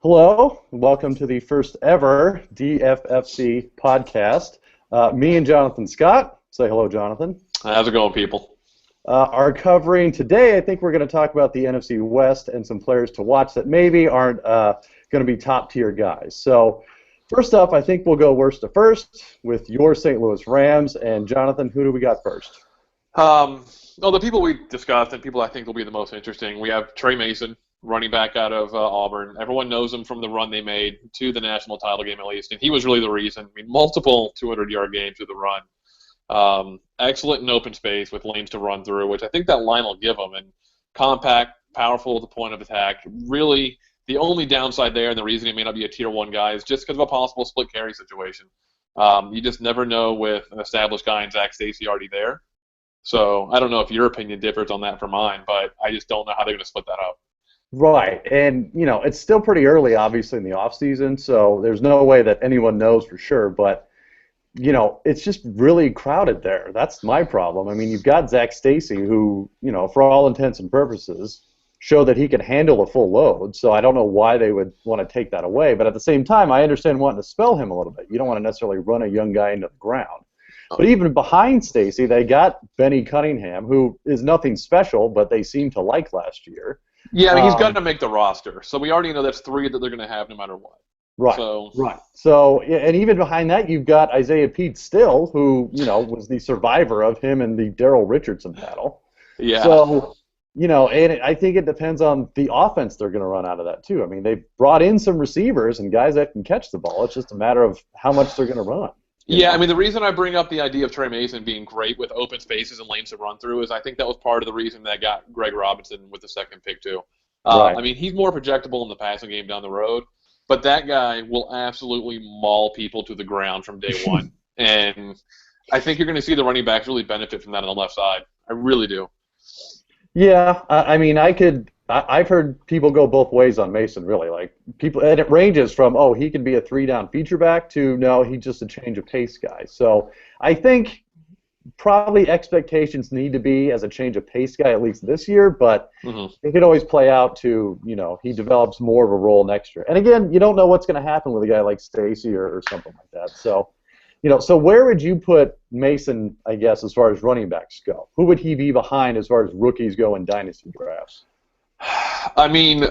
Hello, welcome to the first ever DFFC podcast. Me and Jonathan Scott. Say hello, Jonathan. How's it going, people? Are covering today, I think we're going to talk about the NFC West and some players to watch that maybe aren't going to be top-tier guys. So, first up, I think we'll go worst to first with your St. Louis Rams. And, Jonathan, who do we got first? Well, the people we discussed and people I think will be the most interesting, we have Trey Mason, running back out of Auburn. Everyone knows him from the run they made to the national title game at least, and he was really the reason. I mean, multiple 200-yard games with the run. Excellent in open space with lanes to run through, which I think that line will give him. And compact, powerful at the point of attack. Really, the only downside there and the reason he may not be a Tier 1 guy is just because of a possible split carry situation. You just never know with an established guy in Zach Stacy already there. So I don't know if your opinion differs on that from mine, but I just don't know how they're going to split that up. Right, and it's still pretty early, obviously, in the offseason, so there's no way that anyone knows for sure, but it's just really crowded there. That's my problem. I mean, you've got Zach Stacy, who, for all intents and purposes, showed that he can handle a full load, so I don't know why they would want to take that away, but at the same time, I understand wanting to spell him a little bit. You don't want to necessarily run a young guy into the ground. But even behind Stacy, they got Benny Cunningham, who is nothing special, but they seem to like last year. Yeah, I mean, he's got to make the roster. So we already know that's three that they're going to have no matter what. Right. So, and even behind that, you've got Isaiah Pete Still, who, was the survivor of him in the Darrell Richardson battle. Yeah. So, and I think it depends on the offense they're going to run out of that, too. I mean, they brought in some receivers and guys that can catch the ball. It's just a matter of how much they're going to run. Yeah, I mean, the reason I bring up the idea of Trey Mason being great with open spaces and lanes to run through is I think that was part of the reason that got Greg Robinson with the second pick, too. Right. I mean, he's more projectable in the passing game down the road, but that guy will absolutely maul people to the ground from day one. And I think you're going to see the running backs really benefit from that on the left side. I really do. Yeah, I mean, I've heard people go both ways on Mason, really. Like people, and it ranges from, oh, he can be a 3-down feature back to, no, he's just a change of pace guy. So I think probably expectations need to be as a change of pace guy at least this year, but it could always play out to, he develops more of a role next year. And again, you don't know what's going to happen with a guy like Stacy or something like that. So, so where would you put Mason, I guess, as far as running backs go? Who would he be behind as far as rookies go in Dynasty drafts? I mean,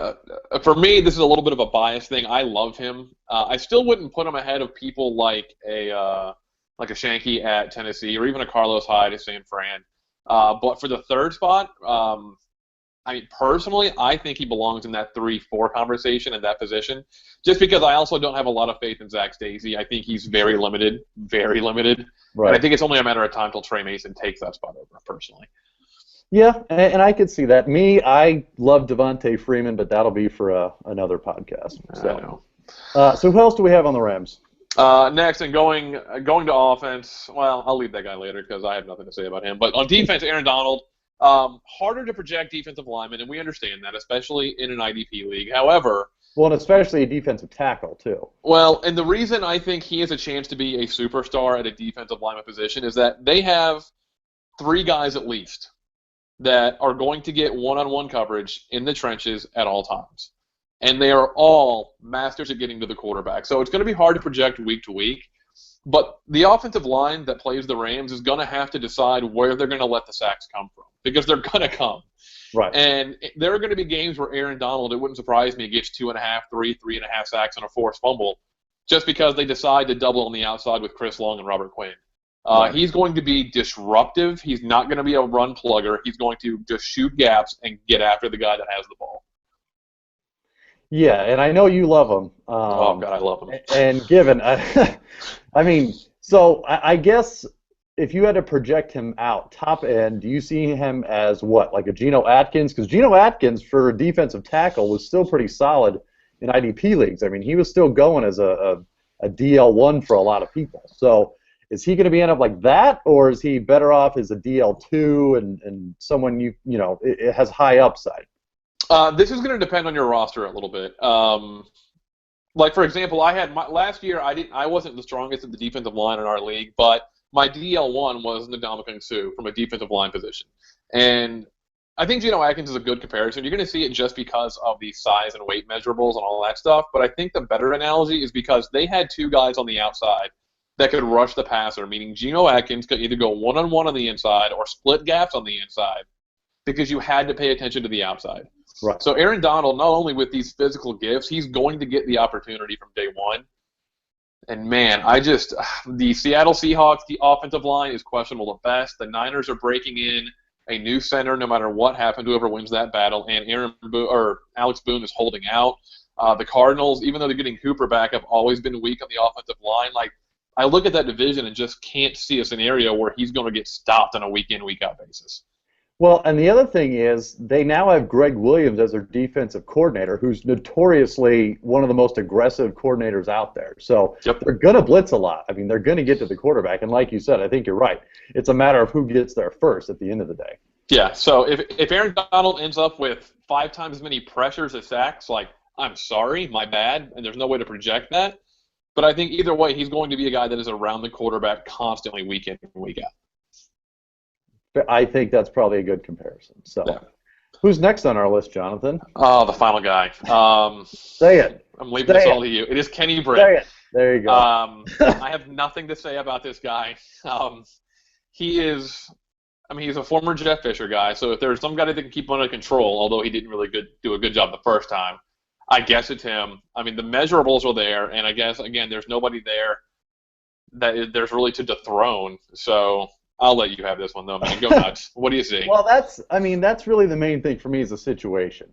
for me, this is a little bit of a bias thing. I love him. I still wouldn't put him ahead of people like a Shanky at Tennessee or even a Carlos Hyde at San Fran. But for the third spot, I mean, personally, I think he belongs in that 3-4 conversation in that position, just because I also don't have a lot of faith in Zach Stacy. I think he's very limited, very limited. Right. And I think it's only a matter of time till Trey Mason takes that spot over, personally. Yeah, and I could see that. I love Devontae Freeman, but that'll be for another podcast. So, so who else do we have on the Rams? Next, and going to offense, well, I'll leave that guy later because I have nothing to say about him. But on defense, Aaron Donald, harder to project defensive linemen, and we understand that, especially in an IDP league. However, well, and especially a defensive tackle, too. Well, and the reason I think he has a chance to be a superstar at a defensive lineman position is that they have 3 guys at least that are going to get one-on-one coverage in the trenches at all times. And they are all masters at getting to the quarterback. So it's going to be hard to project week to week. But the offensive line that plays the Rams is going to have to decide where they're going to let the sacks come from, because they're going to come. Right. And there are going to be games where Aaron Donald, it wouldn't surprise me, gets 2.5, 3.5 sacks on a forced fumble just because they decide to double on the outside with Chris Long and Robert Quinn. Right. He's going to be disruptive. He's not going to be a run plugger. He's going to just shoot gaps and get after the guy that has the ball. Yeah, and I know you love him. Oh, God, I love him. And given, I mean, so I guess if you had to project him out, top end, do you see him as what, like a Geno Atkins? Because Geno Atkins, for a defensive tackle, was still pretty solid in IDP leagues. I mean, he was still going as a DL1 for a lot of people. So is he going to be end up like that, or is he better off as a DL2 and someone it has high upside? This is going to depend on your roster a little bit. Like, for example, last year I wasn't the strongest at the defensive line in our league, but my DL1 was Ndamukong Suh from a defensive line position. And I think Geno Atkins is a good comparison. You're going to see it just because of the size and weight measurables and all that stuff. But I think the better analogy is because they had two guys on the outside that could rush the passer, meaning Geno Atkins could either go one-on-one on the inside or split gaps on the inside because you had to pay attention to the outside. Right. So Aaron Donald, not only with these physical gifts, he's going to get the opportunity from day one. And, man, the Seattle Seahawks, the offensive line is questionable at best. The Niners are breaking in a new center no matter what happens, whoever wins that battle, and Alex Boone is holding out. The Cardinals, even though they're getting Cooper back, have always been weak on the offensive line. Like, I look at that division and just can't see a scenario where he's going to get stopped on a week-in, week-out basis. Well, and the other thing is they now have Greg Williams as their defensive coordinator, who's notoriously one of the most aggressive coordinators out there. So They're going to blitz a lot. I mean, they're going to get to the quarterback. And like you said, I think you're right. It's a matter of who gets there first at the end of the day. Yeah, so if Aaron Donald ends up with 5 times as many pressures as sacks, like, I'm sorry, my bad, and there's no way to project that. But I think either way, he's going to be a guy that is around the quarterback constantly week in and week out. I think that's probably a good comparison. So, Who's next on our list, Jonathan? Oh, the final guy. Say it. I'm leaving this all to you. It is Kenny Britt. Say it. There you go. I have nothing to say about this guy. He's a former Jeff Fisher guy, so if there's some guy that can keep him under control, although he didn't really do a good job the first time, I guess it's him. I mean, the measurables are there, and I guess, again, there's nobody there that there's really to dethrone. So I'll let you have this one, though, man. Go nuts. What do you see? Well, that's really the main thing for me is the situation.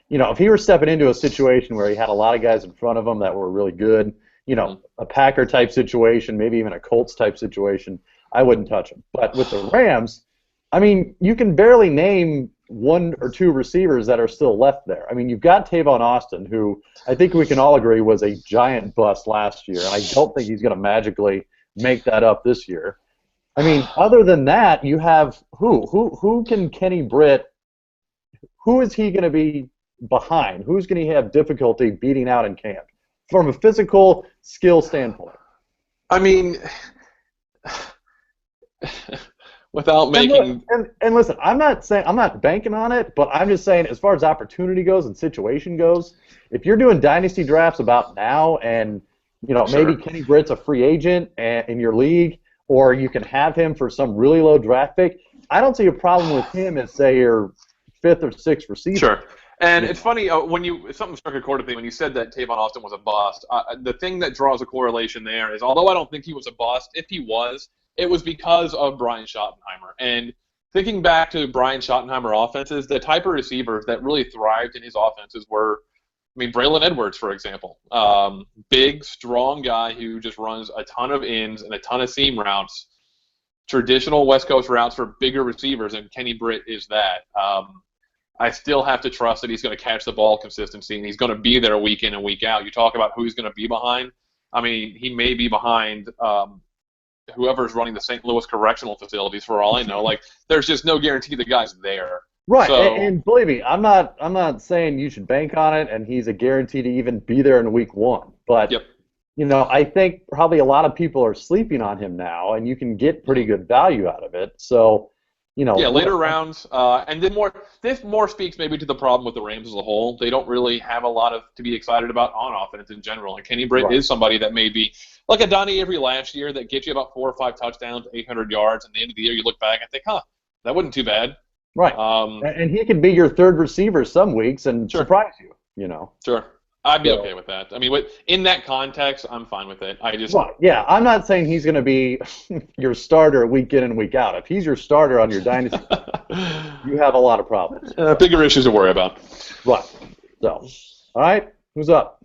If he were stepping into a situation where he had a lot of guys in front of him that were really good, a Packer-type situation, maybe even a Colts-type situation, I wouldn't touch him. But with the Rams, I mean, you can barely name 1 or 2 receivers that are still left there. I mean, you've got Tavon Austin, who I think we can all agree was a giant bust last year, and I don't think he's going to magically make that up this year. I mean, other than that, you have who can Kenny Britt? Who is he going to be behind? Who's going to have difficulty beating out in camp from a physical skill standpoint? I mean, without making and listen, I'm not banking on it, but I'm just saying as far as opportunity goes and situation goes, if you're doing dynasty drafts about now, and maybe Kenny Britt's a free agent in your league, or you can have him for some really low draft pick, I don't see a problem with him as, say, your 5th or 6th receiver. Sure. And it's funny, something struck a chord with me when you said that Tavon Austin was a bust. The thing that draws a correlation there is, although I don't think he was a bust, if he was, it was because of Brian Schottenheimer. And thinking back to Brian Schottenheimer offenses, the type of receivers that really thrived in his offenses were, Braylon Edwards, for example. Big, strong guy who just runs a ton of ins and a ton of seam routes. Traditional West Coast routes for bigger receivers, and Kenny Britt is that. I still have to trust that he's going to catch the ball consistency, and he's going to be there week in and week out. You talk about who he's going to be behind. I mean, he may be behind whoever's running the St. Louis correctional facilities, for all I know. Like, there's just no guarantee the guy's there. Right, so, and believe me, I'm not saying you should bank on it, and he's a guarantee to even be there in week 1. But I think probably a lot of people are sleeping on him now, and you can get pretty good value out of it. So, later rounds, and then this more speaks maybe to the problem with the Rams as a whole. They don't really have a lot to be excited about on offense in general. And Kenny Britt is somebody that may be like a Donnie Avery last year that gets you about 4 or 5 touchdowns, 800 yards, and at the end of the year you look back and think, that wasn't too bad. Right. And he could be your 3rd receiver some weeks and surprise you, Sure. I'd be okay with that. I mean, in that context, I'm fine with it. I'm not saying he's going to be your starter week in and week out. If he's your starter on your dynasty, you have a lot of problems. Bigger issues to worry about. Right. So, all right, who's up?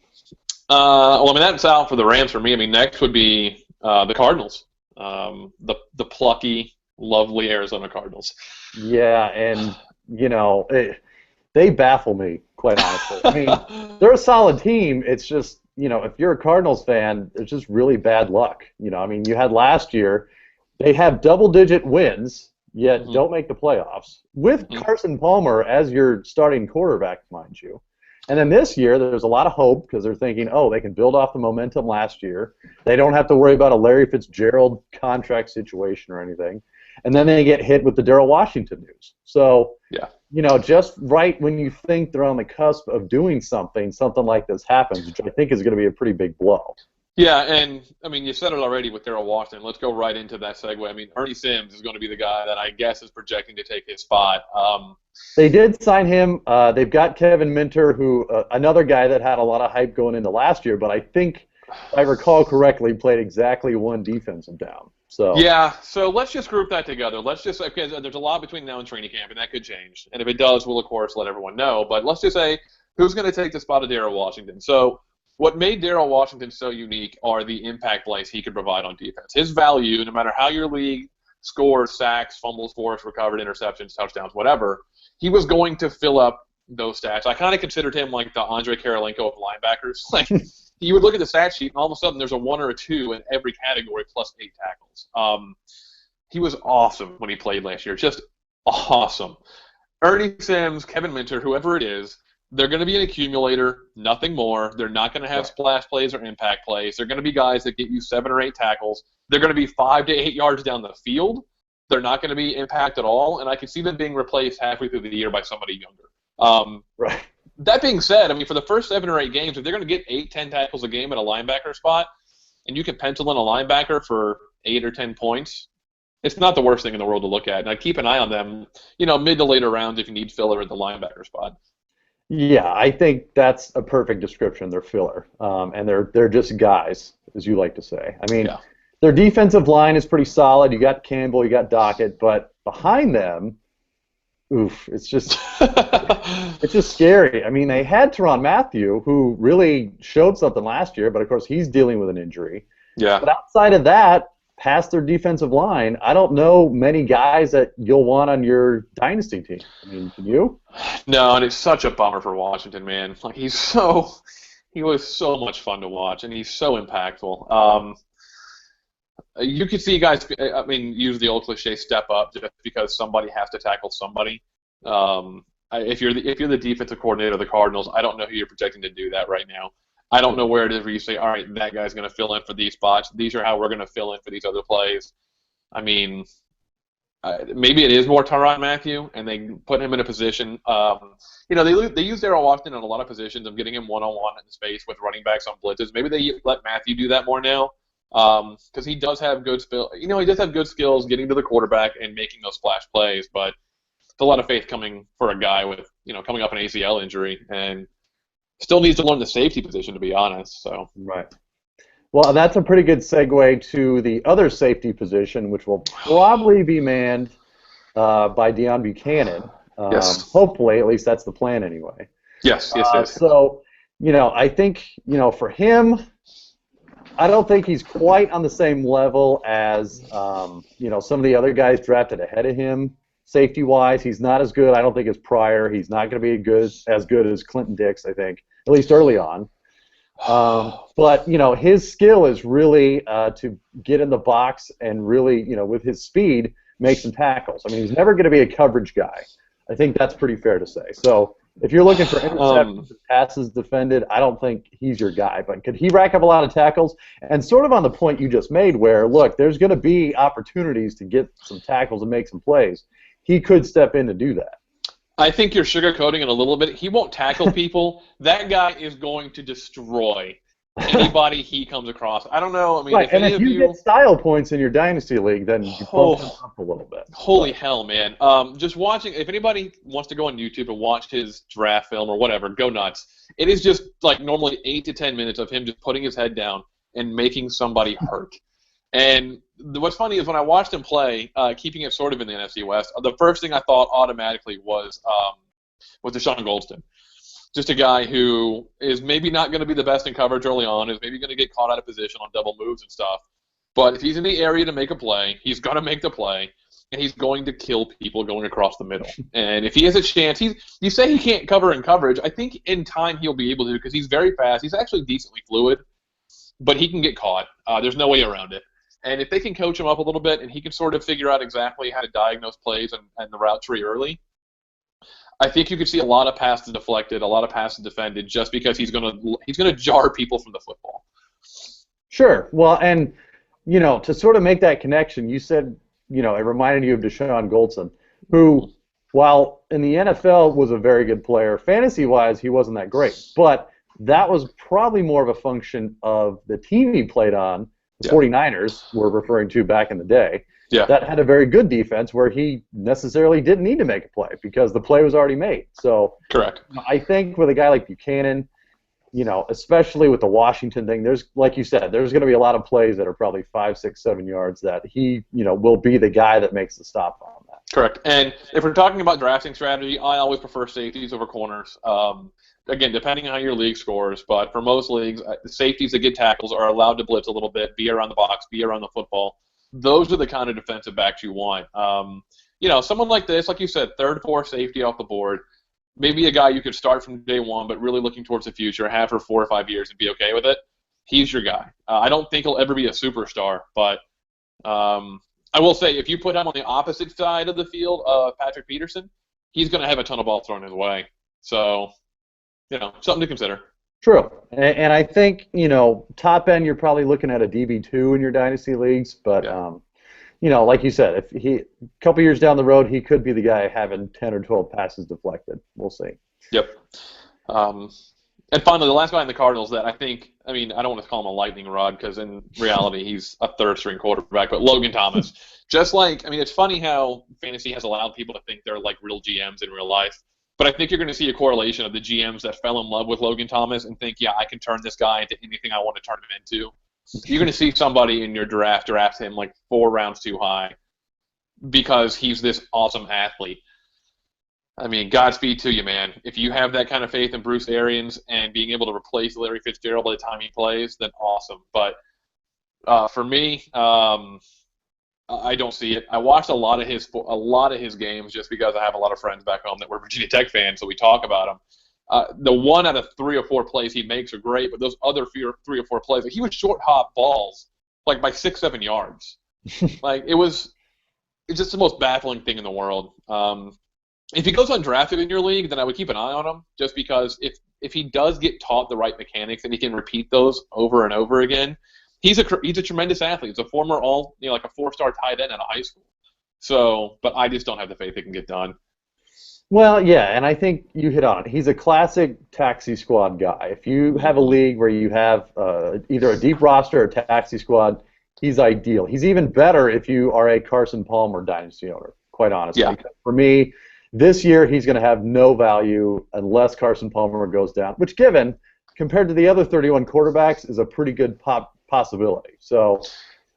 That's out for the Rams for me. Next would be the Cardinals, the plucky, lovely Arizona Cardinals. Yeah, and, they baffle me, quite honestly. They're a solid team. It's just, if you're a Cardinals fan, it's just really bad luck. You had last year, they have double-digit wins, yet don't make the playoffs, with Carson Palmer as your starting quarterback, mind you. And then this year, there's a lot of hope because they're thinking, they can build off the momentum last year. They don't have to worry about a Larry Fitzgerald contract situation or anything. and then they get hit with the Darrell Washington news. So, Yeah. Just right when you think they're on the cusp of doing something like this happens, which I think is going to be a pretty big blow. Yeah, and I mean, you said it already with Darrell Washington. Let's go right into that segue. I mean, Ernie Sims is going to be the guy that I guess is projecting to take his spot. They did sign him. They've got Kevin Minter, who another guy that had a lot of hype going into last year, but I think, if I recall correctly, played exactly one defensive down. So yeah, so let's just group that together. Let's just, because there's a lot between now and training camp, and that could change. And if it does, we'll, of course, let everyone know. But let's just say who's going to take the spot of Darrell Washington. So what made Darrell Washington so unique are the impact plays he could provide on defense. His value, no matter how your league scores, sacks, fumbles, forced, recovered, interceptions, touchdowns, whatever, he was going to fill up those stats. I kind of considered him like the Andre Karolinko of linebackers. Like, you would look at the stat sheet, and all of a sudden there's a 1 or a 2 in every category plus 8 tackles. He was awesome when he played last year, just awesome. Ernie Sims, Kevin Minter, whoever it is, they're going to be an accumulator, nothing more. They're not going to have splash plays or impact plays. They're going to be guys that get you 7 or 8 tackles. They're going to be 5 to 8 yards down the field. They're not going to be impact at all, and I can see them being replaced halfway through the year by somebody younger. Right. That being said, I mean, for the first 7 or 8 games, if they're going to get 8, 10 tackles a game at a linebacker spot, and you can pencil in a linebacker for 8 or 10 points, it's not the worst thing in the world to look at. And I'd keep an eye on them, mid to later rounds if you need filler at the linebacker spot. Yeah, I think that's a perfect description. They're filler, and they're just guys, as you like to say. I mean, their defensive line is pretty solid. You got Campbell, you got Dockett, but behind them, it's just scary. I mean, they had Tyrann Mathieu, who really showed something last year, but of course he's dealing with an injury. Yeah. But outside of that, past their defensive line, I don't know many guys that you'll want on your dynasty team. I mean, can you? No, and it's such a bummer for Washington, man. Like, he was so much fun to watch, and he's so impactful. You could see guys, I mean, use the old cliche, step up just because somebody has to tackle somebody. If you're the defensive coordinator of the Cardinals, I don't know who you're projecting to do that right now. I don't know where it is where you say, all right, that guy's going to fill in for these spots. These are how we're going to fill in for these other plays. I mean, maybe it is more Tyrann Mathieu, and they put him in a position. They use Darrell Washington in a lot of positions of getting him one-on-one in space with running backs on blitzes. Maybe they let Mathieu do that more now because he does have good skill. He does have good skills getting to the quarterback and making those splash plays, but it's a lot of faith coming for a guy with coming off an ACL injury and still needs to learn the safety position, to be honest. So right. Well, that's a pretty good segue to the other safety position, which will probably be manned by Deion Buchanan. Yes. Hopefully, at least that's the plan anyway. Yes. So, I think, for him, I don't think he's quite on the same level as, some of the other guys drafted ahead of him. Safety-wise, he's not as good, I don't think, as Pryor. He's not going to be as good as Clinton Dix, I think, at least early on. But, his skill is really to get in the box and really, with his speed, make some tackles. I mean, he's never going to be a coverage guy. I think that's pretty fair to say. So if you're looking for interceptions and passes defended, I don't think he's your guy. But could he rack up a lot of tackles? And sort of on the point you just made where, look, there's going to be opportunities to get some tackles and make some plays. He could step in to do that. I think you're sugarcoating it a little bit. He won't tackle people. That guy is going to destroy anybody he comes across. I don't know. I mean, right. If you get style points in your dynasty league, then you bump him up a little bit. Holy hell, man! Just watching. If anybody wants to go on YouTube and watch his draft film or whatever, go nuts. It is just like normally 8 to 10 minutes of him just putting his head down and making somebody hurt. And what's funny is when I watched him play, keeping it sort of in the NFC West, the first thing I thought automatically was Deshaun Goldston. Just a guy who is maybe not going to be the best in coverage early on, is maybe going to get caught out of position on double moves and stuff. But if he's in the area to make a play, he's going to make the play, and he's going to kill people going across the middle. And if he has a chance, you say he can't cover in coverage. I think in time he'll be able to because he's very fast. He's actually decently fluid, but he can get caught. There's no way around it. And if they can coach him up a little bit and he can sort of figure out exactly how to diagnose plays and the route tree early, I think you could see a lot of passes deflected, a lot of passes defended, just because he's gonna jar people from the football. Sure. Well, and to sort of make that connection, you said it reminded you of Deshaun Goldson, who, while in the NFL was a very good player, fantasy-wise he wasn't that great. But that was probably more of a function of the team he played on, the 49ers we're referring to back in the day, that had a very good defense where he necessarily didn't need to make a play because the play was already made. So correct. I think with a guy like Buchanan, especially with the Washington thing, there's, like you said, there's going to be a lot of plays that are probably 5, 6, 7 yards that he, will be the guy that makes the stop on that. Correct. And if we're talking about drafting strategy, I always prefer safeties over corners. Again, depending on how your league scores, but for most leagues, the safeties that get tackles are allowed to blitz a little bit, be around the box, be around the football. Those are the kind of defensive backs you want. Someone like this, like you said, third, fourth safety off the board, maybe a guy you could start from day one, but really looking towards the future, have for 4 or 5 years and be okay with it. He's your guy. I don't think he'll ever be a superstar, but I will say if you put him on the opposite side of the field of Patrick Peterson, he's going to have a ton of balls thrown his way. So, something to consider. True. And I think, top end you're probably looking at a DB2 in your dynasty leagues, but like you said, if a couple years down the road, he could be the guy having 10 or 12 passes deflected. We'll see. Yep. And finally, the last guy in the Cardinals that I don't want to call him a lightning rod because in reality he's a third-string quarterback, but Logan Thomas. It's funny how fantasy has allowed people to think they're like real GMs in real life, but I think you're going to see a correlation of the GMs that fell in love with Logan Thomas and think, I can turn this guy into anything I want to turn him into. You're going to see somebody in your draft him like 4 rounds too high because he's this awesome athlete. Godspeed to you, man. If you have that kind of faith in Bruce Arians and being able to replace Larry Fitzgerald by the time he plays, then awesome. But for me, I don't see it. I watched a lot of his games just because I have a lot of friends back home that were Virginia Tech fans, so we talk about him. The 1 out of 3 or 4 plays he makes are great, but those other 3 or 4 plays, he would short hop balls like by 6, 7 yards. It's just the most baffling thing in the world. If he goes undrafted in your league, then I would keep an eye on him, just because if he does get taught the right mechanics and he can repeat those over and over again, he's a tremendous athlete. He's a former like a 4-star tight end out of high school. So, but I just don't have the faith it can get done. Well, yeah, and I think you hit on it. He's a classic taxi squad guy. If you have a league where you have either a deep roster or taxi squad, he's ideal. He's even better if you are a Carson Palmer dynasty owner, quite honestly. Yeah. Because for me, this year he's going to have no value unless Carson Palmer goes down, which given, compared to the other 31 quarterbacks, is a pretty good possibility. So,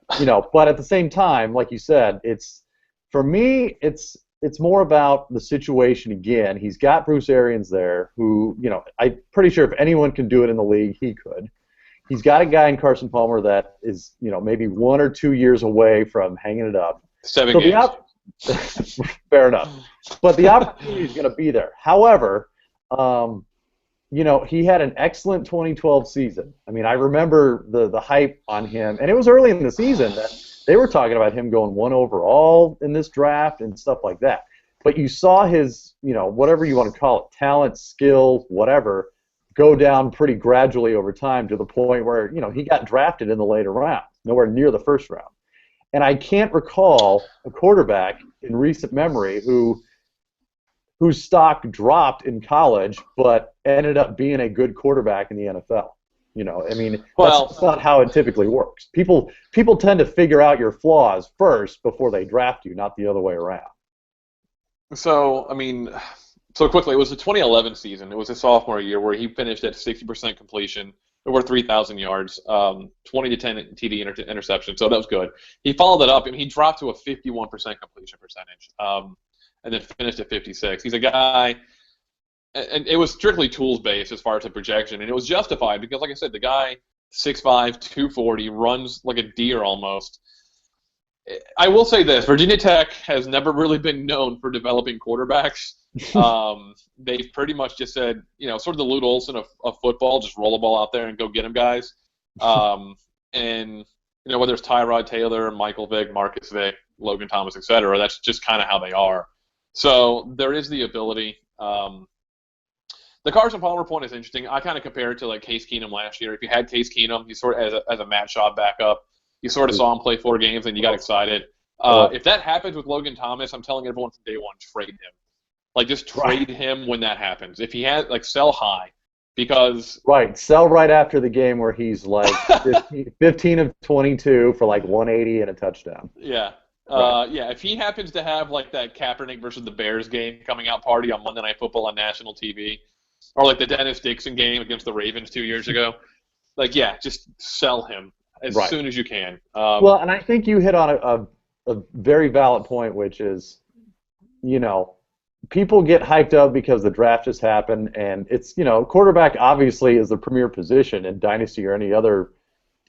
but at the same time, like you said, for me, it's more about the situation again. He's got Bruce Arians there who, I'm pretty sure if anyone can do it in the league, he could. He's got a guy in Carson Palmer that is, maybe 1 or 2 years away from hanging it up. 7 games. Fair enough. But the opportunity is going to be there. However, he had an excellent 2012 season. I remember the hype on him, and it was early in the season that they were talking about him going 1 overall in this draft and stuff like that. But you saw his, whatever you want to call it, talent, skill, whatever, go down pretty gradually over time to the point where, he got drafted in the later rounds, nowhere near the first round. And I can't recall a quarterback in recent memory whose stock dropped in college but ended up being a good quarterback in the NFL. That's not how it typically works. People tend to figure out your flaws first before they draft you, not the other way around. So quickly, it was the 2011 season. It was his sophomore year where he finished at 60% completion, over 3,000 yards, 20 to 10 TD interception. So that was good. He followed it up, and he dropped to a 51% completion percentage, and then finished at 56. He's a guy, and it was strictly tools-based as far as the projection, and it was justified because, like I said, the guy, 6'5", 240, runs like a deer almost. I will say this, Virginia Tech has never really been known for developing quarterbacks. They've pretty much just said, sort of the Lute Olson of football, just roll the ball out there and go get them, guys. And, whether it's Tyrod Taylor, Michael Vick, Marcus Vick, Logan Thomas, etc., that's just kind of how they are. So there is the ability. The Carson Palmer point is interesting. I kind of compare it to like Case Keenum last year. If you had Case Keenum, you sort of as a Matt Schaub backup, you sort of saw him play 4 games and you got excited. If that happens with Logan Thomas, I'm telling everyone from day one, trade him. Like, just trade him when that happens. If he has, like, sell high. Because sell right after the game where he's like 15 of 22 for like 180 and a touchdown. Yeah. Yeah, if he happens to have like that Kaepernick versus the Bears game coming out party on Monday Night Football on national TV, or like the Dennis Dixon game against the Ravens 2 years ago, like, yeah, just sell him as soon as you can. Well, and I think you hit on a very valid point, which is, people get hyped up because the draft just happened, and it's, quarterback obviously is the premier position in Dynasty or any other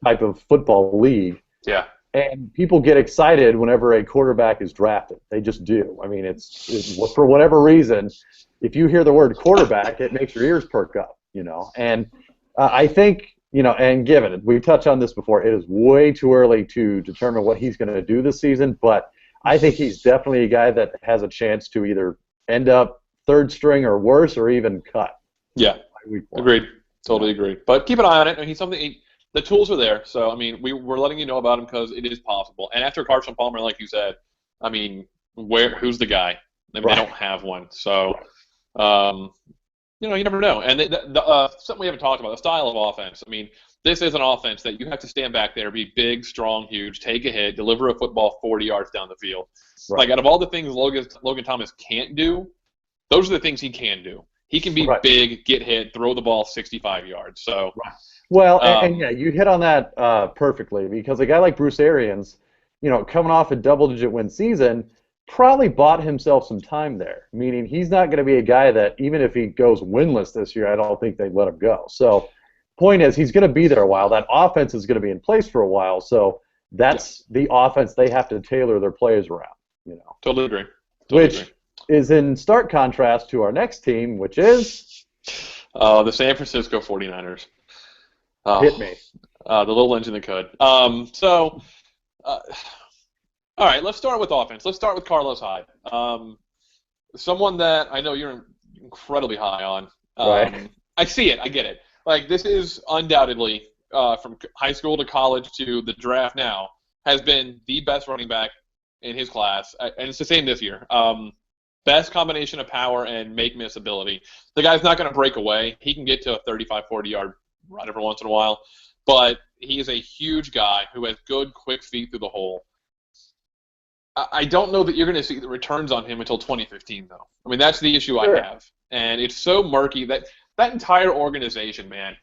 type of football league. Yeah. And people get excited whenever a quarterback is drafted. They just do. I mean, it's for whatever reason, if you hear the word quarterback, it makes your ears perk up, And I think, and given it, we've touched on this before, it is way too early to determine what he's going to do this season, but I think he's definitely a guy that has a chance to either end up third string or worse, or even cut. Yeah, agreed. Totally agree. But keep an eye on it. He's something. The tools are there, so I mean, we're letting you know about him because it is possible. And after Carson Palmer, like you said, I mean, who's the guy? I mean, they don't have one, so you never know. And something we haven't talked about, the style of offense. I mean, this is an offense that you have to stand back there, be big, strong, huge, take a hit, deliver a football 40 yards down the field. Right. Like, out of all the things Logan Thomas can't do, those are the things he can do. He can be big, get hit, throw the ball 65 yards. So. Right. Well, and yeah, you hit on that perfectly, because a guy like Bruce Arians, coming off a double-digit win season, probably bought himself some time there, meaning he's not going to be a guy that, even if he goes winless this year, I don't think they'd let him go. So, point is, he's going to be there a while. That offense is going to be in place for a while, so that's the offense they have to tailor their players around. Totally agree. Which is in stark contrast to our next team, which is the San Francisco 49ers. Hit me. The little engine that could. All right, let's start with offense. Let's start with Carlos Hyde. Someone that I know you're incredibly high on. Right. I see it. I get it. Like, this is undoubtedly, from high school to college to the draft now, has been the best running back in his class, and it's the same this year. Best combination of power and make-miss ability. The guy's not going to break away. He can get to a 35, 40-yard run every once in a while, but he is a huge guy who has good, quick feet through the hole. I don't know that you're going to see the returns on him until 2015, though. I mean, that's the issue I have, and it's so murky that entire organization, man.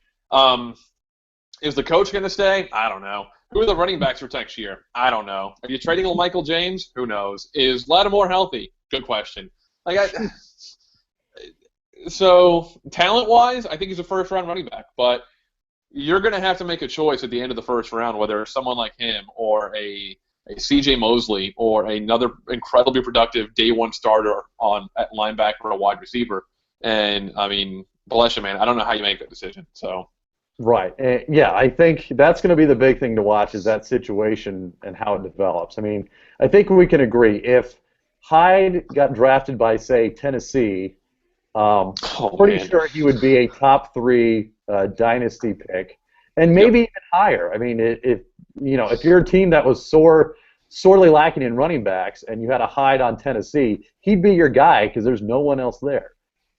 Is the coach going to stay? I don't know. Who are the running backs for next year? I don't know. Are you trading Michael James? Who knows? Is Lattimore healthy? Good question. So, talent-wise, I think he's a first-round running back, but you're going to have to make a choice at the end of the first round whether someone like him or a C.J. Mosley or another incredibly productive day-one starter at linebacker or a wide receiver. And, I mean, bless you, man, I don't know how you make that decision. So. Right. Yeah, I think that's going to be the big thing to watch, is that situation and how it develops. I mean, I think we can agree if Hyde got drafted by, say, Tennessee, pretty sure he would be a top 3 dynasty pick, and maybe even higher. I mean, if you're a team that was sorely lacking in running backs and you had a Hyde on Tennessee, he'd be your guy because there's no one else there.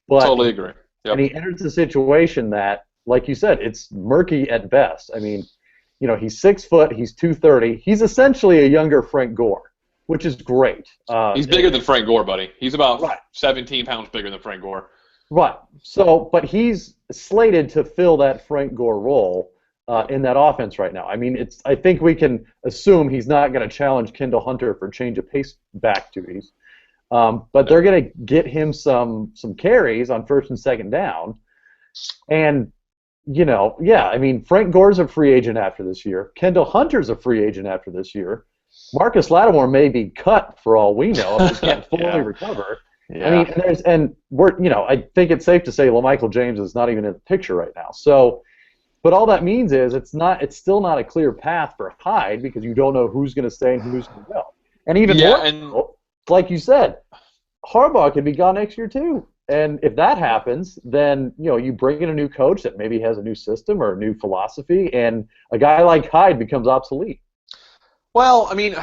But, totally agree. Yep. And he enters a situation that, like you said, it's murky at best. I mean, he's 6 foot, he's 230. He's essentially a younger Frank Gore, which is great. He's bigger than Frank Gore, buddy. He's about 17 pounds bigger than Frank Gore. Right. So, but he's slated to fill that Frank Gore role in that offense right now. I mean, I think we can assume he's not going to challenge Kendall Hunter for change of pace back duties. But they're going to get him some carries on first and second down. And, I mean, Frank Gore's a free agent after this year. Kendall Hunter's a free agent after this year. Marcus Lattimore may be cut for all we know if he can't fully recover. Yeah. I mean, I think it's safe to say LaMichael James is not even in the picture right now. So, but all that means is it's still not a clear path for Hyde because you don't know who's going to stay and who's going to go. And even more, like you said, Harbaugh could be gone next year too. And if that happens, then you bring in a new coach that maybe has a new system or a new philosophy, and a guy like Hyde becomes obsolete. Well, I mean,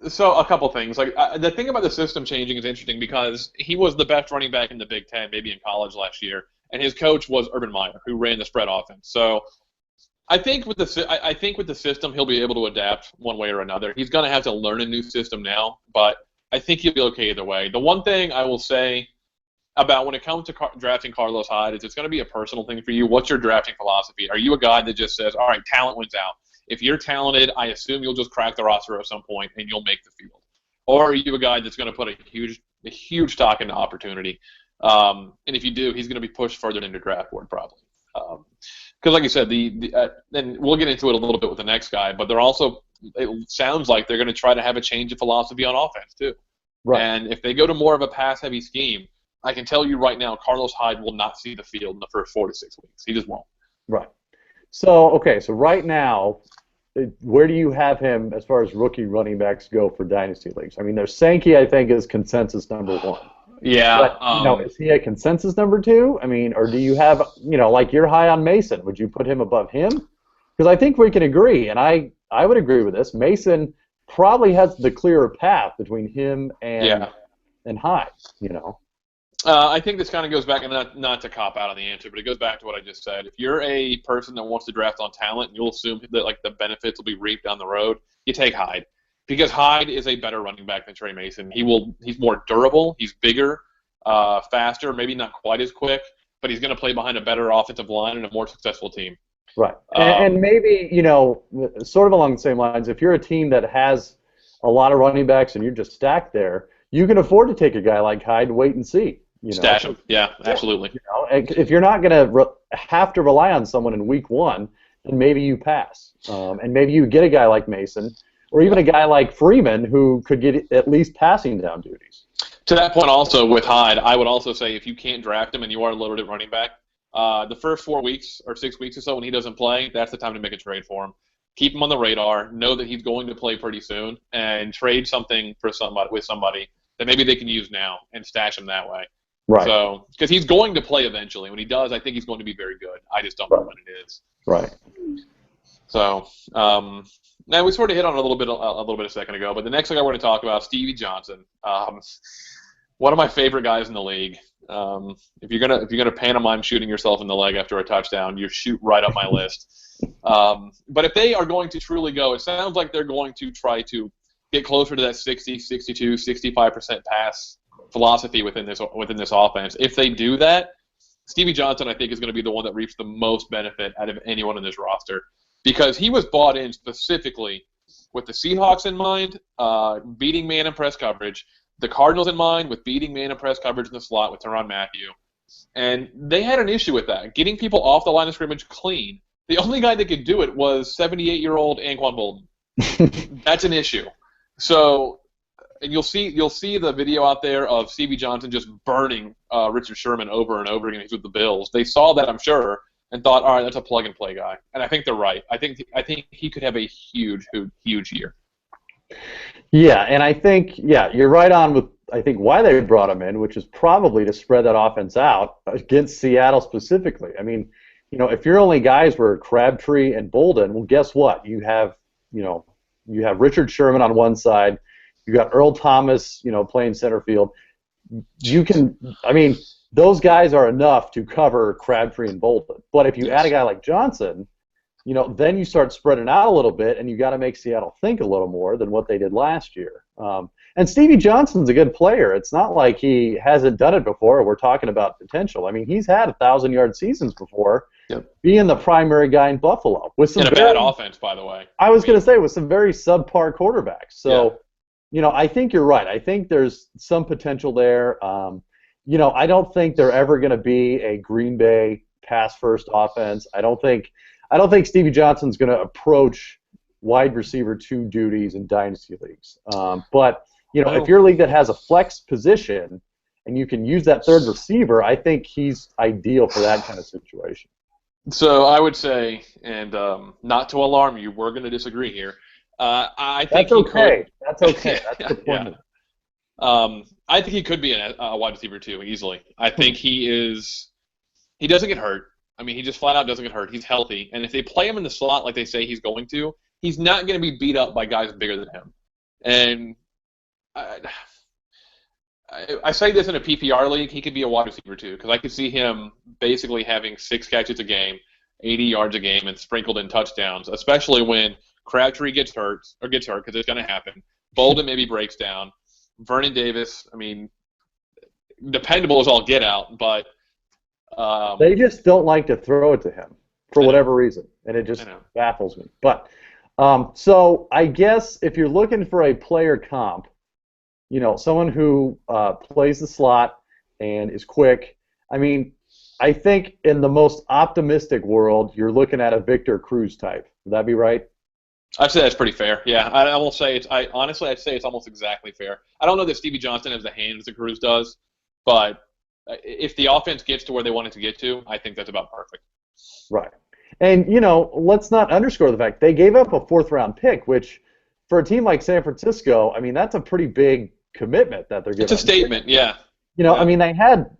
so a couple things. Like the thing about the system changing is interesting because he was the best running back in the Big Ten, maybe in college last year, and his coach was Urban Meyer, who ran the spread offense. So I think with the system he'll be able to adapt one way or another. He's going to have to learn a new system now, but I think he'll be okay either way. The one thing I will say about when it comes to drafting Carlos Hyde is it's going to be a personal thing for you. What's your drafting philosophy? Are you a guy that just says, all right, talent wins out? If you're talented, I assume you'll just crack the roster at some point and you'll make the field. Or are you a guy that's going to put a huge stock into opportunity? And if you do, he's going to be pushed further into draft board probably. Because like you said, and we'll get into it a little bit with the next guy, but it sounds like they're going to try to have a change of philosophy on offense too. Right. And if they go to more of a pass-heavy scheme, I can tell you right now, Carlos Hyde will not see the field in the first 4 to 6 weeks. He just won't. Right. So right now, where do you have him as far as rookie running backs go for dynasty leagues? I mean, there's Sankey, I think, is consensus number 1. Yeah. But, is he a consensus number 2? I mean, or do you have, like you're high on Mason. Would you put him above him? Because I think we can agree, and I would agree with this. Mason probably has the clearer path between him and Hyde, I think this kind of goes back, and not to cop out on the answer, but it goes back to what I just said. If you're a person that wants to draft on talent, and you'll assume that like the benefits will be reaped down the road, you take Hyde because Hyde is a better running back than Trey Mason. He's more durable, he's bigger, faster, maybe not quite as quick, but he's going to play behind a better offensive line and a more successful team. Right, and maybe sort of along the same lines, if you're a team that has a lot of running backs and you're just stacked there, you can afford to take a guy like Hyde, wait and see. Stash him. Yeah, absolutely. If you're not going to have to rely on someone in week 1, then maybe you pass. And maybe you get a guy like Mason or even a guy like Freeman who could get at least passing down duties. To that point also with Hyde, I would also say if you can't draft him and you are loaded at running back, the first 4 weeks or 6 weeks or so when he doesn't play, that's the time to make a trade for him. Keep him on the radar. Know that he's going to play pretty soon and trade something for somebody that maybe they can use now and stash him that way. Right. So, because he's going to play eventually. When he does, I think he's going to be very good. I just don't know when it is. Right. So, now we sort of hit on it a little bit a second ago, but the next thing I want to talk about, Stevie Johnson, one of my favorite guys in the league. If you're gonna pantomime shooting yourself in the leg after a touchdown, you shoot right up my list. But if they are going to truly go, it sounds like they're going to try to get closer to that 60, 62, 65% pass philosophy within this offense. If they do that, Stevie Johnson, I think, is going to be the one that reaps the most benefit out of anyone in this roster because he was bought in specifically with the Seahawks in mind, beating man in press coverage, the Cardinals in mind with beating man in press coverage in the slot with Tyrann Mathieu. And they had an issue with that, getting people off the line of scrimmage clean. The only guy that could do it was 78-year-old Anquan Bolden. That's an issue. So, and you'll see the video out there of Stevie Johnson just burning Richard Sherman over and over again. He's with the Bills. They saw that, I'm sure, and thought, all right, that's a plug-and-play guy. And I think they're right. I think he could have a huge year. Yeah, and I think, you're right on with, I think, why they brought him in, which is probably to spread that offense out against Seattle specifically. I mean, if your only guys were Crabtree and Bolden, well, guess what? You have Richard Sherman on one side. You got Earl Thomas, playing center field. Those guys are enough to cover Crabtree and Bolden. But if you add a guy like Johnson, then you start spreading out a little bit, and you got to make Seattle think a little more than what they did last year. And Stevie Johnson's a good player. It's not like he hasn't done it before. We're talking about potential. I mean, he's had 1,000-yard seasons before, being the primary guy in Buffalo with some bad offense, by the way. I was going to say with some very subpar quarterbacks. So. I think you're right. I think there's some potential there. I don't think they're ever going to be a Green Bay pass-first offense. I don't think Stevie Johnson's going to approach wide receiver 2 duties in dynasty leagues. But if you're a league that has a flex position and you can use that third receiver, I think he's ideal for that kind of situation. So I would say, and not to alarm you, we're going to disagree here. I think That's okay. That's okay. That's the point. I think he could be a wide receiver too, easily. I think he doesn't get hurt. I mean, he just flat out doesn't get hurt. He's healthy, and if they play him in the slot like they say he's going to, he's not going to be beat up by guys bigger than him. And I say this in a PPR league, he could be a wide receiver too, because I could see him basically having 6 catches a game, 80 yards a game, and sprinkled in touchdowns, especially when Crabtree gets hurt, because it's going to happen. Bolden maybe breaks down. Vernon Davis, I mean, dependable as all get out, but they just don't like to throw it to him for whatever reason, and it just baffles me. But so I guess if you're looking for a player comp, you know, someone who plays the slot and is quick, I mean, I think in the most optimistic world, you're looking at a Victor Cruz type. Would that be right? I'd say that's pretty fair. Yeah, I will say it's. Honestly, I'd say it's almost exactly fair. I don't know that Stevie Johnson has the hands that Cruz does, but if the offense gets to where they want it to get to, I think that's about perfect. Right. And, you know, let's not underscore the fact they gave up a 4th-round pick, which for a team like San Francisco, I mean, that's a pretty big commitment that they're giving. It's a statement, yeah. You know, I mean, they had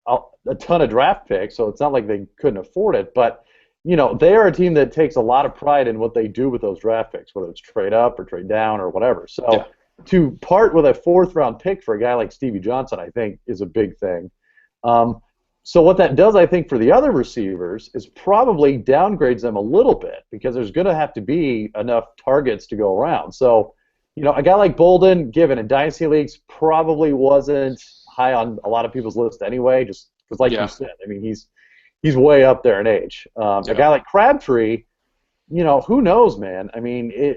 a ton of draft picks, so it's not like they couldn't afford it, but, you know, they are a team that takes a lot of pride in what they do with those draft picks, whether it's trade up or trade down or whatever. So to part with a 4th-round pick for a guy like Stevie Johnson, I think, is a big thing. So what that does, I think, for the other receivers is probably downgrades them a little bit because there's going to have to be enough targets to go around. So, you know, a guy like Bolden, given in Dynasty leagues, probably wasn't high on a lot of people's list anyway, just because, like you said, I mean, he's way up there in age. A guy like Crabtree, you know, who knows, man? I mean,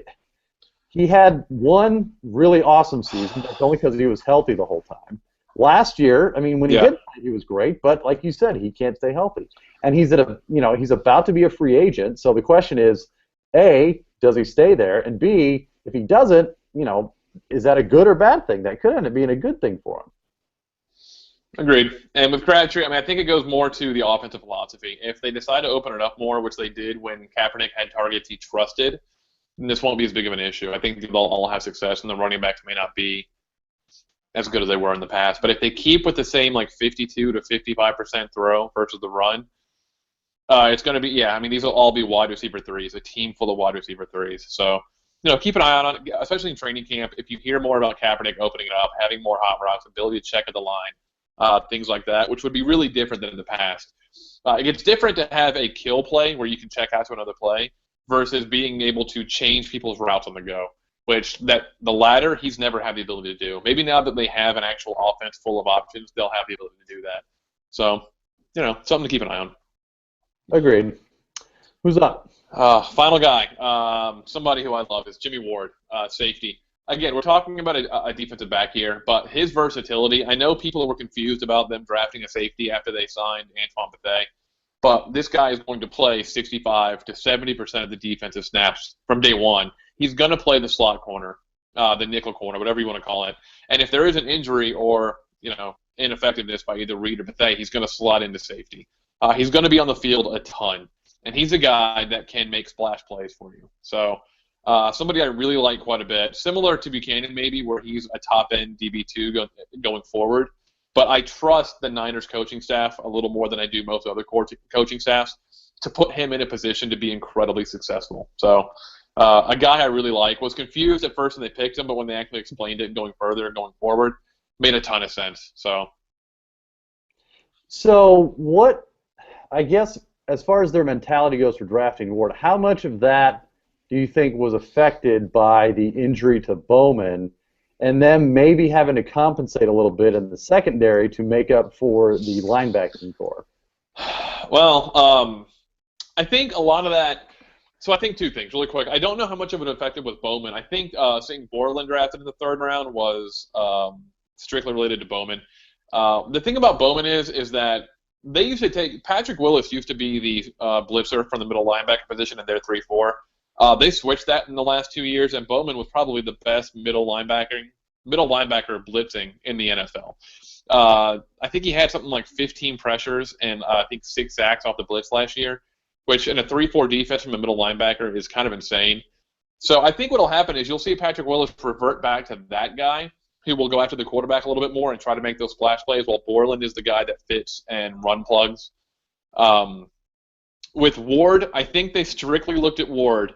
he had one really awesome season, but only because he was healthy the whole time. Last year, I mean, when he did play, he was great, but like you said, he can't stay healthy. And he's about to be a free agent, so the question is, A, does he stay there? And B, if he doesn't, you know, is that a good or bad thing? That could end up being a good thing for him. Agreed. And with Crabtree, I mean, I think it goes more to the offensive philosophy. If they decide to open it up more, which they did when Kaepernick had targets he trusted, then this won't be as big of an issue. I think they'll all have success, and the running backs may not be as good as they were in the past. But if they keep with the same like 52 to 55% throw versus the run, it's going to be, I mean, these will all be wide receiver threes, a team full of wide receiver threes. So, you know, keep an eye on it, especially in training camp. If you hear more about Kaepernick opening it up, having more hot routes, ability to check at the line, things like that, which would be really different than in the past. It's different to have a kill play where you can check out to another play versus being able to change people's routes on the go, which the latter he's never had the ability to do. Maybe now that they have an actual offense full of options, they'll have the ability to do that. So, you know, something to keep an eye on. Agreed. Who's up? Final guy, somebody who I love is Jimmy Ward, safety. Again, we're talking about a defensive back here, but his versatility, I know people were confused about them drafting a safety after they signed Antoine Bethea, but this guy is going to play 65 to 70% of the defensive snaps from day one. He's going to play the slot corner, the nickel corner, whatever you want to call it. And if there is an injury or, you know, ineffectiveness by either Reed or Bethea, he's going to slot into safety. He's going to be on the field a ton, and he's a guy that can make splash plays for you. So somebody I really like quite a bit, similar to Buchanan maybe, where he's a top-end DB2 going forward. But I trust the Niners coaching staff a little more than I do most other coaching staffs to put him in a position to be incredibly successful. So a guy I really like. Was confused at first when they picked him, but when they actually explained it going further and going forward, made a ton of sense. So what, I guess, as far as their mentality goes for drafting Ward, how much of that do you think was affected by the injury to Bowman and then maybe having to compensate a little bit in the secondary to make up for the linebacking core? Well, I think a lot of that – so I think two things really quick. I don't know how much of it affected with Bowman. I think seeing Borland drafted in the 3rd round was strictly related to Bowman. The thing about Bowman is that they used to take – Patrick Willis used to be the blitzer from the middle linebacker position in their 3-4. They switched that in the last 2 years, and Bowman was probably the best middle linebacker blitzing in the NFL. I think he had something like 15 pressures and I think 6 sacks off the blitz last year, which in a 3-4 defense from a middle linebacker is kind of insane. So I think what will happen is you'll see Patrick Willis revert back to that guy who will go after the quarterback a little bit more and try to make those splash plays, while Borland is the guy that fits and run plugs. With Ward, I think they strictly looked at Ward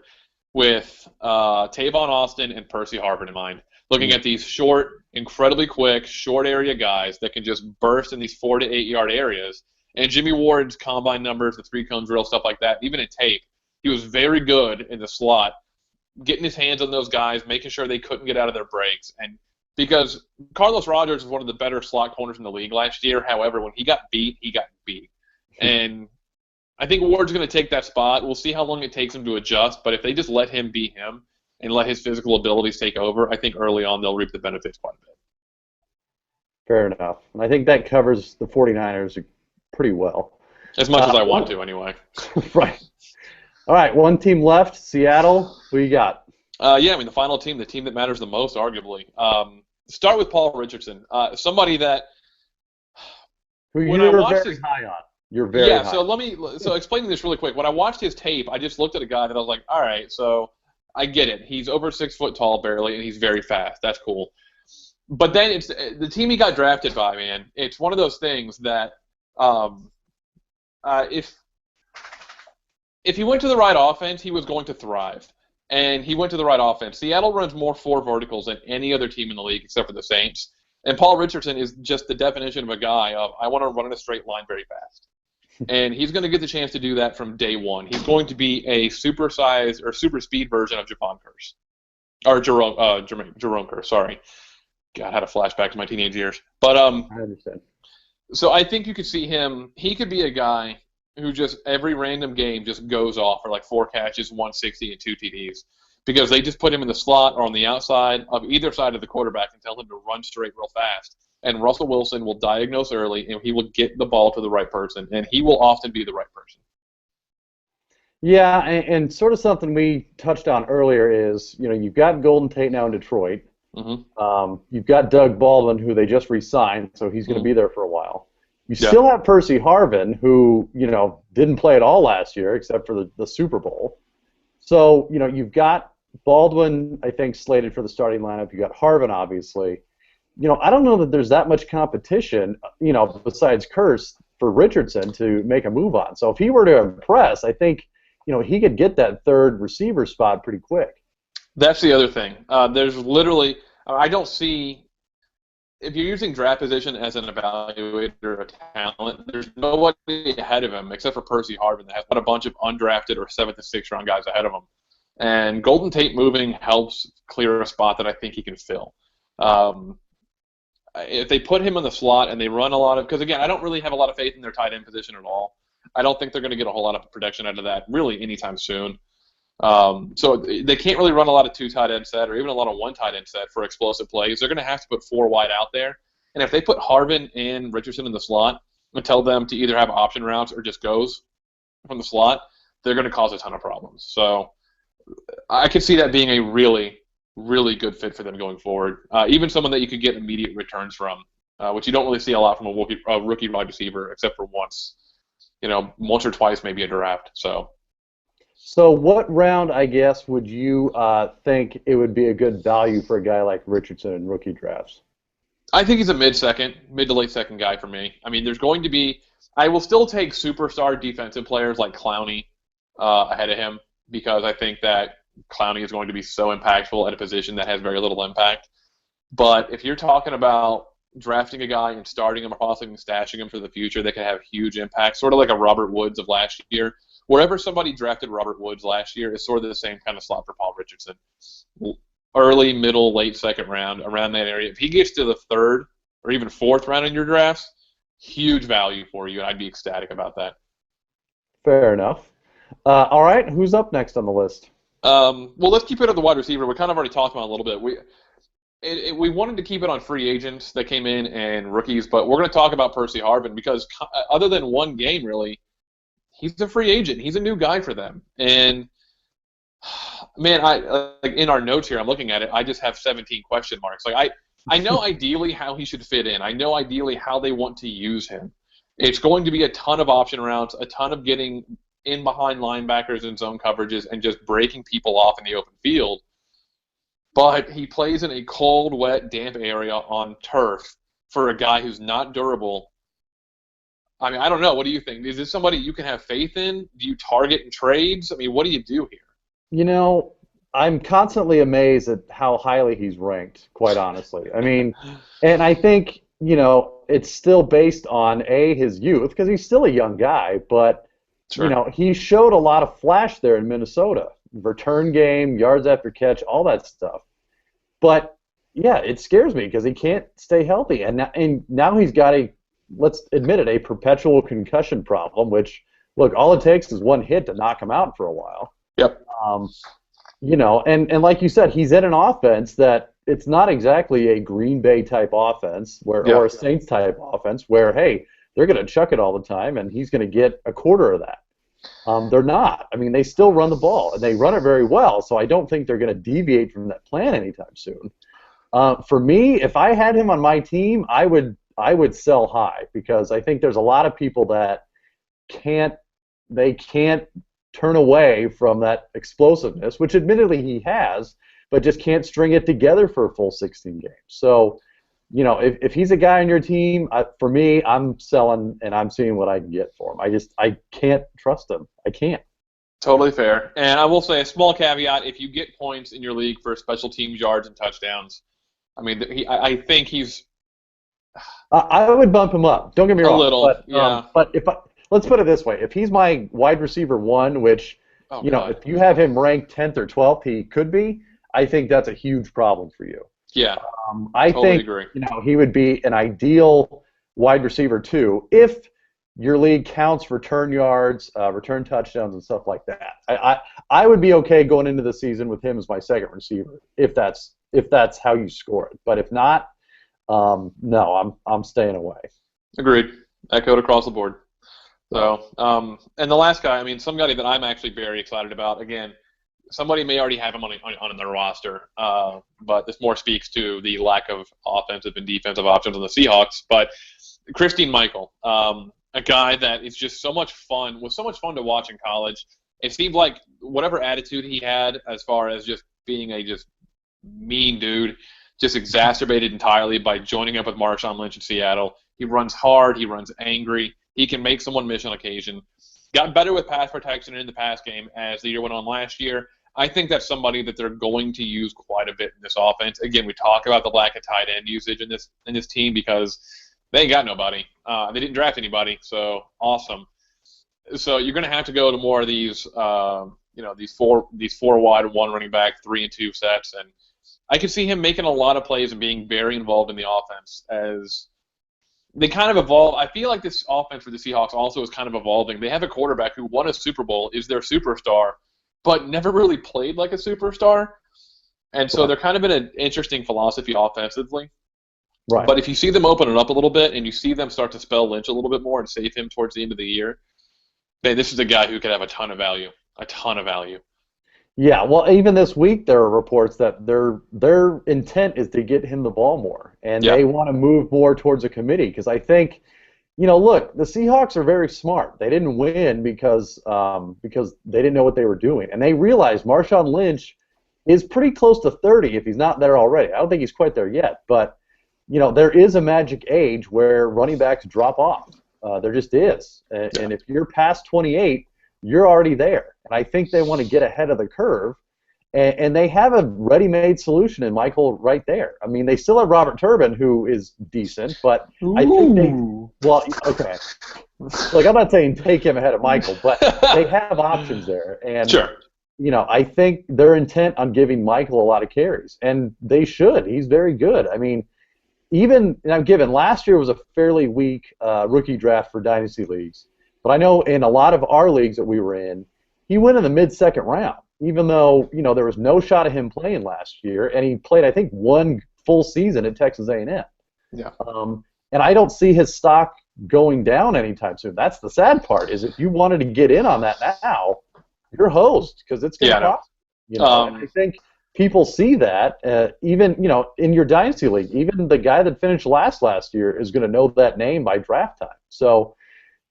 with Tavon Austin and Percy Harvin in mind. Looking at these short, incredibly quick, short area guys that can just burst in these 4 to 8 yard areas. And Jimmy Ward's combine numbers, the 3-cone drill, stuff like that, even in tape, he was very good in the slot, getting his hands on those guys, making sure they couldn't get out of their breaks. And because Carlos Rogers was one of the better slot corners in the league last year, however, when he got beat, he got beat. And I think Ward's going to take that spot. We'll see how long it takes him to adjust, but if they just let him be him and let his physical abilities take over, I think early on they'll reap the benefits quite a bit. Fair enough. And I think that covers the 49ers pretty well. As much as I want to, anyway. Right. All right, one team left, Seattle. Who you got? Yeah, I mean, the final team, the team that matters the most, arguably. Start with Paul Richardson, somebody that who you're very high on. You're very high. So explaining this really quick. When I watched his tape, I just looked at a guy that I was like, all right, so I get it. He's over 6 foot tall barely, and he's very fast. That's cool. But then it's the team he got drafted by, man. It's one of those things that if he went to the right offense, he was going to thrive. And he went to the right offense. Seattle runs more 4 verticals than any other team in the league except for the Saints. And Paul Richardson is just the definition of a guy of, I want to run in a straight line very fast. And he's going to get the chance to do that from day one. He's going to be a super-sized or super-speed version of Jerome Kerr, sorry. God, I had a flashback to my teenage years. But I understand. So I think you could see him. He could be a guy who just every random game just goes off for like 4 catches, 160, and 2 TDs. Because they just put him in the slot or on the outside of either side of the quarterback and tell him to run straight real fast. And Russell Wilson will diagnose early, and he will get the ball to the right person, and he will often be the right person. Yeah, and sort of something we touched on earlier is, you've got Golden Tate now in Detroit. Mm-hmm. You've got Doug Baldwin, who they just re-signed, so he's going to be there for a while. You still have Percy Harvin, who, didn't play at all last year except for the Super Bowl. So, you've got Baldwin, I think, slated for the starting lineup. You've got Harvin, obviously. I don't know that there's that much competition, besides Kearse, for Richardson to make a move on. So if he were to impress, I think, he could get that third receiver spot pretty quick. That's the other thing. There's literally, I don't see, if you're using draft position as an evaluator of talent, there's nobody ahead of him except for Percy Harvin that has got a bunch of undrafted or 7th to 6th round guys ahead of him. And Golden Tate moving helps clear a spot that I think he can fill. If they put him in the slot and they run a lot of, because again, I don't really have a lot of faith in their tight end position at all. I don't think they're going to get a whole lot of production out of that really anytime soon. So they can't really run a lot of 2 tight end set or even a lot of 1 tight end set for explosive plays. They're going to have to put 4 wide out there. And if they put Harvin and Richardson in the slot and tell them to either have option routes or just goes from the slot, they're going to cause a ton of problems. So I could see that being a really, really good fit for them going forward. Even someone that you could get immediate returns from, which you don't really see a lot from a rookie wide receiver, except for once or twice maybe a draft. So what round, I guess, would you think it would be a good value for a guy like Richardson in rookie drafts? I think he's a mid to late second guy for me. I mean, there's going to be – I will still take superstar defensive players like Clowney ahead of him because I think that Clowney is going to be so impactful at a position that has very little impact. But if you're talking about drafting a guy and starting him or possibly stashing him for the future that can have huge impact, sort of like a Robert Woods of last year, wherever somebody drafted Robert Woods last year is sort of the same kind of slot for Paul Richardson. Early, middle, late second round, around that area. If he gets to the 3rd or even 4th round in your drafts, huge value for you, and I'd be ecstatic about that. Fair enough. All right, who's up next on the list? Well, let's keep it at the wide receiver. We kind of already talked about it a little bit. We wanted to keep it on free agents that came in and rookies, but we're going to talk about Percy Harvin because other than one game, really, he's a free agent. He's a new guy for them. And, man, like in our notes here, I'm looking at it, I just have 17 question marks. Like I know ideally how he should fit in. I know ideally how they want to use him. It's going to be a ton of option routes, a ton of getting in behind linebackers and zone coverages and just breaking people off in the open field. But he plays in a cold, wet, damp area on turf for a guy who's not durable. I mean, I don't know. What do you think? Is this somebody you can have faith in? Do you target in trades? I mean, what do you do here? I'm constantly amazed at how highly he's ranked, quite honestly. I mean, and I think, it's still based on his youth because he's still a young guy, but Sure. he showed a lot of flash there in Minnesota. Return game, yards after catch, all that stuff. But yeah, it scares me because he can't stay healthy, and now he's got let's admit it, a perpetual concussion problem. Which, look, all it takes is one hit to knock him out for a while. Yep. Um, and like you said, he's in an offense that it's not exactly a Green Bay type offense or a Saints type offense where, hey, they're going to chuck it all the time and he's going to get a quarter of that. They're not. I mean, they still run the ball and they run it very well. So I don't think they're going to deviate from that plan anytime soon. For me, if I had him on my team, I would sell high because I think there's a lot of people that can't turn away from that explosiveness, which admittedly he has, but just can't string it together for a full 16 games. So, if he's a guy on your team, for me, I'm selling and I'm seeing what I can get for him. I can't trust him. I can't. Totally fair. And I will say a small caveat: if you get points in your league for special teams yards and touchdowns, I mean, I think he's I would bump him up. Don't get me wrong. a little, but, yeah. But let's put it this way: if he's my wide receiver one, which God. if you have him ranked 10th or 12th, he could be. I think that's a huge problem for you. Yeah. I totally think agree. he would be an ideal wide receiver too if your league counts return yards, return touchdowns, and stuff like that. I would be okay going into the season with him as my second receiver if that's how you score it. But if not, no, I'm staying away. Agreed. Echoed across the board. So, and the last guy, I mean, somebody that I'm actually very excited about. Again, somebody may already have him on their roster, but this more speaks to the lack of offensive and defensive options on the Seahawks. But Christine Michael, a guy that is just was so much fun to watch in college. It seemed like whatever attitude he had as far as just being a just mean dude, just exacerbated entirely by joining up with Marshawn Lynch in Seattle. He runs hard. He runs angry. He can make someone miss on occasion. Got better with pass protection in the pass game as the year went on last year. I think that's somebody that they're going to use quite a bit in this offense. Again, we talk about the lack of tight end usage in this team because they ain't got nobody. They didn't draft anybody, so awesome. So you're going to have to go to more of these, these four wide, one running back, 3 and 2 sets, and I could see him making a lot of plays and being very involved in the offense as they kind of evolve. I feel like this offense for the Seahawks also is kind of evolving. They have a quarterback who won a Super Bowl, is their superstar, but never really played like a superstar. And so they're kind of in an interesting philosophy offensively. Right. But if you see them open it up a little bit and you see them start to spell Lynch a little bit more and save him towards the end of the year, man, this is a guy who could have a ton of value. A ton of value. Yeah, well, even this week there are reports that their intent is to get him the ball more, and they want to move more towards a committee because I think, look, the Seahawks are very smart. They didn't win because they didn't know what they were doing, and they realized Marshawn Lynch is pretty close to 30 if he's not there already. I don't think he's quite there yet, but there is a magic age where running backs drop off. There just is, and if you're past 28. You're already there. And I think they want to get ahead of the curve, and they have a ready-made solution in Michael right there. I mean, they still have Robert Turbin, who is decent, but I think okay. Look, I'm not saying take him ahead of Michael, but they have options there. And, sure. I think they're intent on giving Michael a lot of carries, and they should. He's very good. I mean, given last year was a fairly weak rookie draft for Dynasty leagues, but I know in a lot of our leagues that we were in, he went in the mid-second round, even though there was no shot of him playing last year, and he played, I think, one full season at Texas A&M. Yeah. And I don't see his stock going down anytime soon. That's the sad part, is if you wanted to get in on that now, you're hosed, because it's going to cost. And I think people see that, even in your Dynasty league, even the guy that finished last year is going to know that name by draft time. So,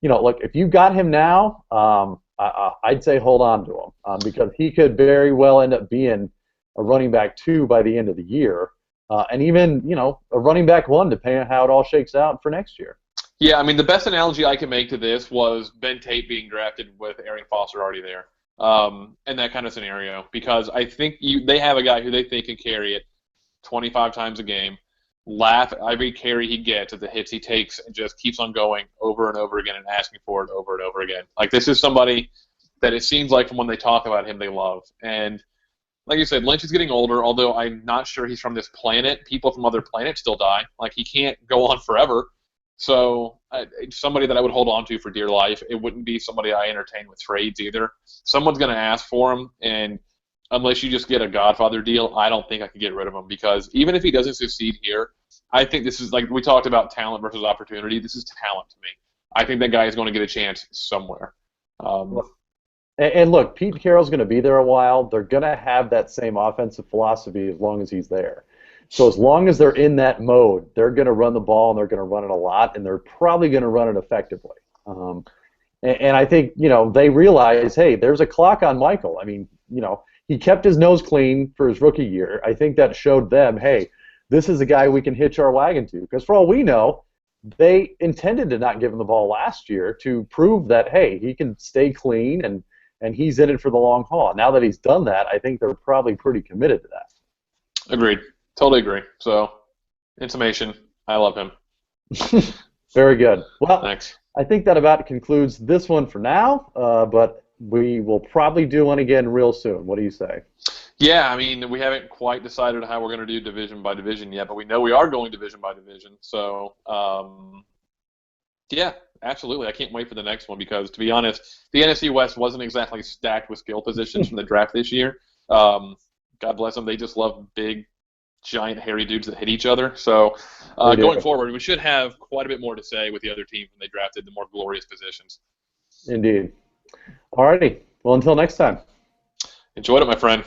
look, if you got him now, I'd say hold on to him because he could very well end up being a running back 2 by the end of the year, and even a running back 1 depending on how it all shakes out for next year. Yeah, I mean the best analogy I can make to this was Ben Tate being drafted with Arian Foster already there. in that kind of scenario, because I think they have a guy who they think can carry it 25 times a game, laugh at every carry he gets at the hits he takes, and just keeps on going over and over again and asking for it over and over again. Like, this is somebody that it seems like from when they talk about him, they love. And like you said, Lynch is getting older, although I'm not sure he's from this planet. People from other planets still die. Like, he can't go on forever. So somebody that I would hold on to for dear life. It wouldn't be somebody I entertain with trades either. Someone's going to ask for him, and unless you just get a Godfather deal, I don't think I could get rid of him, because even if he doesn't succeed here, I think this is, like we talked about, talent versus opportunity. This is talent to me. I think that guy is going to get a chance somewhere. And look, Pete Carroll's going to be there a while. They're going to have that same offensive philosophy as long as he's there. So as long as they're in that mode, they're going to run the ball, and they're going to run it a lot, and they're probably going to run it effectively. And I think, they realize, hey, there's a clock on Michael. I mean, he kept his nose clean for his rookie year. I think that showed them, hey, this is a guy we can hitch our wagon to. Because for all we know, they intended to not give him the ball last year to prove that, hey, he can stay clean and he's in it for the long haul. Now that he's done that, I think they're probably pretty committed to that. Agreed. Totally agree. So, in summation, I love him. Very good. Well, thanks. I think that about concludes this one for now, but we will probably do one again real soon. What do you say? Yeah, I mean, we haven't quite decided how we're going to do division by division yet, but we know we are going division by division. So, yeah, absolutely. I can't wait for the next one, because, to be honest, the NFC West wasn't exactly stacked with skill positions from the draft this year. God bless them. They just love big, giant, hairy dudes that hit each other. So going forward, we should have quite a bit more to say with the other teams when they drafted the more glorious positions. Indeed. All righty. Well, until next time. Enjoyed it, my friend.